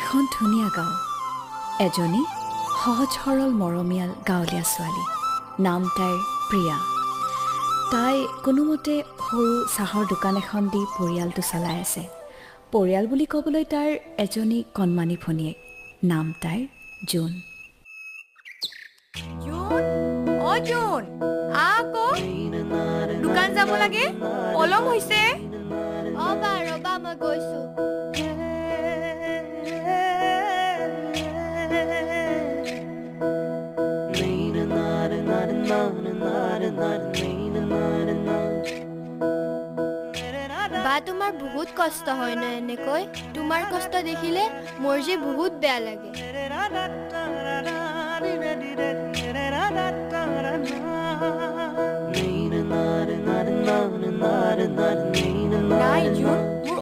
এখন ধুনীয়া গাঁও এজনী সহজ সৰল মৰমীয়াল গাঁৱলীয়া ছোৱালী নাম তাইৰ প্ৰিয়া তাই কোনোমতে সৰু চাহৰ দোকান এখন দি পৰিয়ালটো চলাই আছে পৰিয়াল বুলি ক'বলৈ তাইৰ এজনী কণমানি ভনীয়েক নাম তাইৰ জোন জোন অ জোন আকৌ দোকান যাব লাগে পলম হৈছে অ বা ৰবা মই গৈছো বা তোমাৰ বহুত কষ্ট হয় ন এনেকৈ তোমাৰ কষ্ট দেখিলে মোৰ যে বহুত বেয়া লাগে নাই জোন